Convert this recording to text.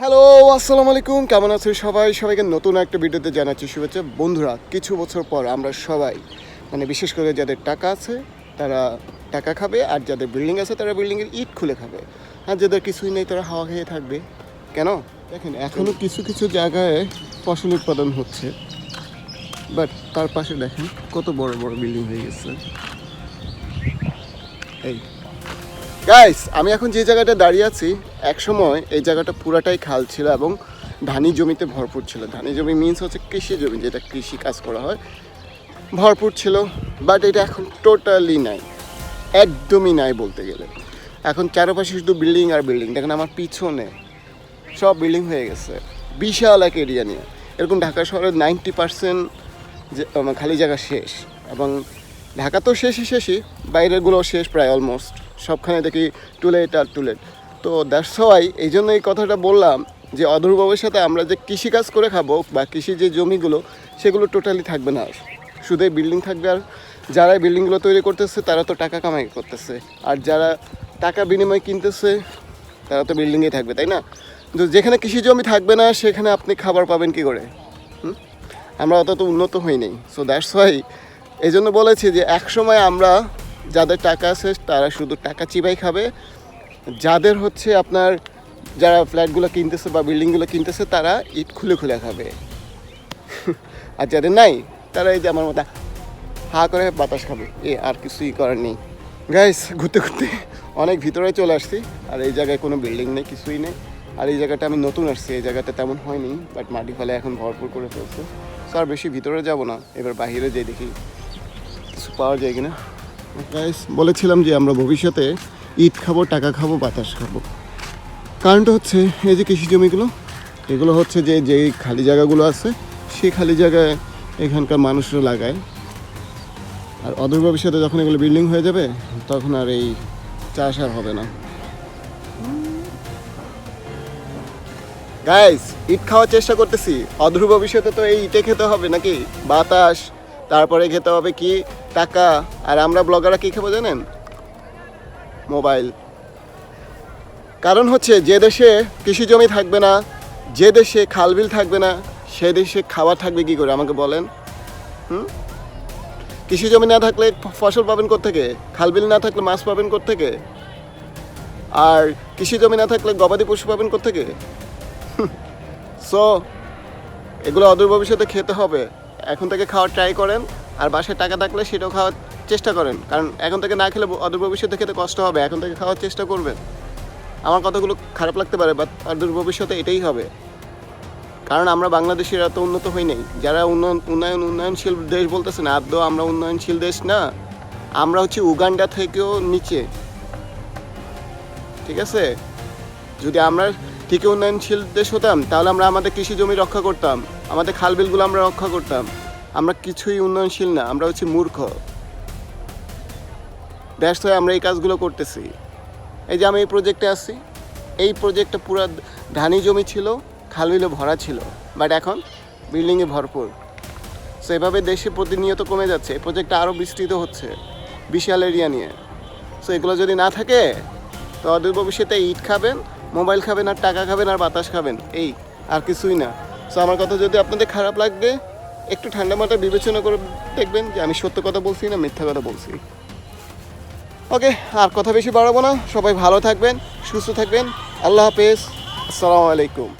Hello, আসসালামু আলাইকুম। কেমন আছেন সবাই? সবাইকে নতুন একটা ভিডিওতে জানাচ্ছি শুভেচ্ছা। বন্ধুরা, কিছু বছর পর আমরা সবাই বিশেষ করে যাদের টাকা আছে তারা টাকা খাবে, আর যাদের বিল্ডিং আছে তারা বিল্ডিংয়ের ইট খুলে খাবে, আর যাদের কিছুই নেই তারা হাওয়া খেয়ে থাকবে। কেন? দেখেন, এখনও কিছু কিছু জায়গায় ফসল উৎপাদন হচ্ছে, বাট তার পাশে দেখেন কত বড় বড় বিল্ডিং হয়ে গেছে। এই গাইস, আমি এখন যে জায়গাটা দাঁড়িয়ে আছি, একসময় এই জায়গাটা পুরাটাই খাল ছিল এবং ধানি জমিতে ভরপুর ছিল। ধানি জমি মিন্স হচ্ছে কৃষি জমি, যেটা কৃষি কাজ করা হয়, ভরপুর ছিল। বাট এটা এখন টোটালি নাই, একদমই নাই বলতে গেলে। এখন চারপাশে শুধু বিল্ডিং আর বিল্ডিং। দেখেন আমার পিছনে সব বিল্ডিং হয়ে গেছে, বিশাল এক এরিয়া নিয়ে। এরকম ঢাকা শহরের 90% যে খালি জায়গা শেষ, এবং ঢাকা তো শেষই, বাইরেরগুলো শেষ প্রায় অলমোস্ট। সবখানে দেখি টুলেট আর টুলেট। তো দ্যাটস হোয়াই এই জন্য এই কথাটা বললাম যে অদূর ভবিষ্যতে আমরা যে কৃষিকাজ করে খাবো বা কৃষি যে জমিগুলো, সেগুলো টোটালি থাকবে না, শুধু বিল্ডিং থাকবে। আর যারা বিল্ডিংগুলো তৈরি করতেছে তারা তো টাকা কামাই করতেছে, আর যারা টাকা বিনিময়ে কিনতেছে তারা তো বিল্ডিংয়ে থাকবে, তাই না? তো যেখানে কৃষি জমি থাকবে না সেখানে আপনি খাবার পাবেন কী করে? আমরা অত তো উন্নত হই নাই। সো দ্যাটস ওয়াই এই জন্য বলেছি যে একসময় আমরা যাদের টাকা আছে তারা শুধু টাকা চিবাই খাবে, যাদের হচ্ছে আপনার যারা ফ্ল্যাটগুলো কিনতেছে বা বিল্ডিংগুলো কিনতেছে তারা ইট খুলে খুলে খাবে, আর যাদের নাই তারা এই যে আমার মতো হা করে বাতাস খাবে। আর কিছুই করার নেই। গাইস, ঘুরতে ঘুরতে অনেক ভিতরে চলে আসছি, আর এই জায়গায় কোনো বিল্ডিং নেই, কিছুই নেই। আর এই জায়গাটা আমি নতুন আসছি, এই জায়গাটা তেমন হয়নি, বাট মাটি ফেলে এখন ভরপুর করে ফেলছে। সো আর বেশি ভিতরে যাব না, এবার বাইরে যাই দেখি কিছু পাওয়া যায় কিনা। গাইস, বলেছিলাম যে আমরা ভবিষ্যতে ইট খাবো, টাকা খাবো, বাতাস খাবো। কারণটা হচ্ছে এই যে কৃষি জমিগুলো, এগুলো হচ্ছে যে যেই খালি জায়গাগুলো আছে সেই খালি জায়গায় এখানকার মানুষরা লাগায়। আর অদূর ভবিষ্যতে যখন এগুলো বিল্ডিং হয়ে যাবে তখন আর এই চাষ আর হবে না। গাইস, ইট খাওয়ার চেষ্টা করতেছি, অদূর ভবিষ্যতে তো এই ইটে খেতে হবে নাকি? বাতাস, তারপরে খেতে হবে কি টাকা। আর আমরা ব্লগাররা কী খাবো জানেন? মোবাইল। কারণ হচ্ছে যে দেশে কৃষি জমি থাকবে না, যে দেশে খালবিল থাকবে না, সে দেশে খাবার থাকবে কী করে আমাকে বলেন? কৃষি জমি না থাকলে ফসল পাবেন কোত্থেকে? খালবিল না থাকলে মাছ পাবেন কোত্থেকে? আর কৃষি জমি না থাকলে গবাদি পশু পাবেন কোত্থেকে? সো এগুলো অদূর ভবিষ্যতে খেতে হবে। এখন থেকে খাওয়ার ট্রাই করেন, আর বাসায় টাকা থাকলে সেটাও খাওয়ার চেষ্টা করেন। কারণ এখন থেকে না খেলে অদূর ভবিষ্যতে খেতে কষ্ট হবে, এখন থেকে খাওয়ার চেষ্টা করবেন। আমার কথাগুলো খারাপ লাগতে পারে, বাট অদূর ভবিষ্যতে এটাই হবে। কারণ আমরা বাংলাদেশের এত উন্নত হই নাই। যারা উন্নয়নশীল দেশ বলতেছে না, আদৌ আমরা উন্নয়নশীল দেশ না। আমরা হচ্ছে উগান্ডা থেকেও নিচে, ঠিক আছে? যদি আমরা ঠিকই উন্নয়নশীল দেশ হতাম তাহলে আমরা আমাদের কৃষি জমি রক্ষা করতাম, আমাদের খালবিলগুলো আমরা রক্ষা করতাম। আমরা কিছুই উন্নয়নশীল না, আমরা হচ্ছে মূর্খ। দ্যাটস ওয়াই আমরা এই কাজগুলো করতেছি। এই যে আমি এই প্রজেক্টে আসছি, এই প্রজেক্টটা পুরো ধানি জমি ছিল, খালবিলে ভরা ছিল, বাট এখন বিল্ডিংয়ে ভরপুর। সো এভাবে দেশে প্রতিনিয়ত কমে যাচ্ছে। এই প্রজেক্টটা আরও বিস্তৃত হচ্ছে বিশাল এরিয়া নিয়ে। সো এগুলো যদি না থাকে তো অদূর ভবিষ্যতে ইট খাবেন, মোবাইল খাবেন, আর টাকা খাবেন, আর বাতাস খাবেন, এই আর কিছুই না। সো আমার কথা যদি আপনাদের খারাপ লাগবে, একটু ঠান্ডা মাথায় বিবেচনা করে দেখবেন যে আমি সত্য কথা বলছি না মিথ্যা কথা বলছি। ওকে, আর কথা বেশি বাড়াবো না। সবাই ভালো থাকবেন, সুস্থ থাকবেন। আল্লাহ হাফেজ, আসসালামু আলাইকুম।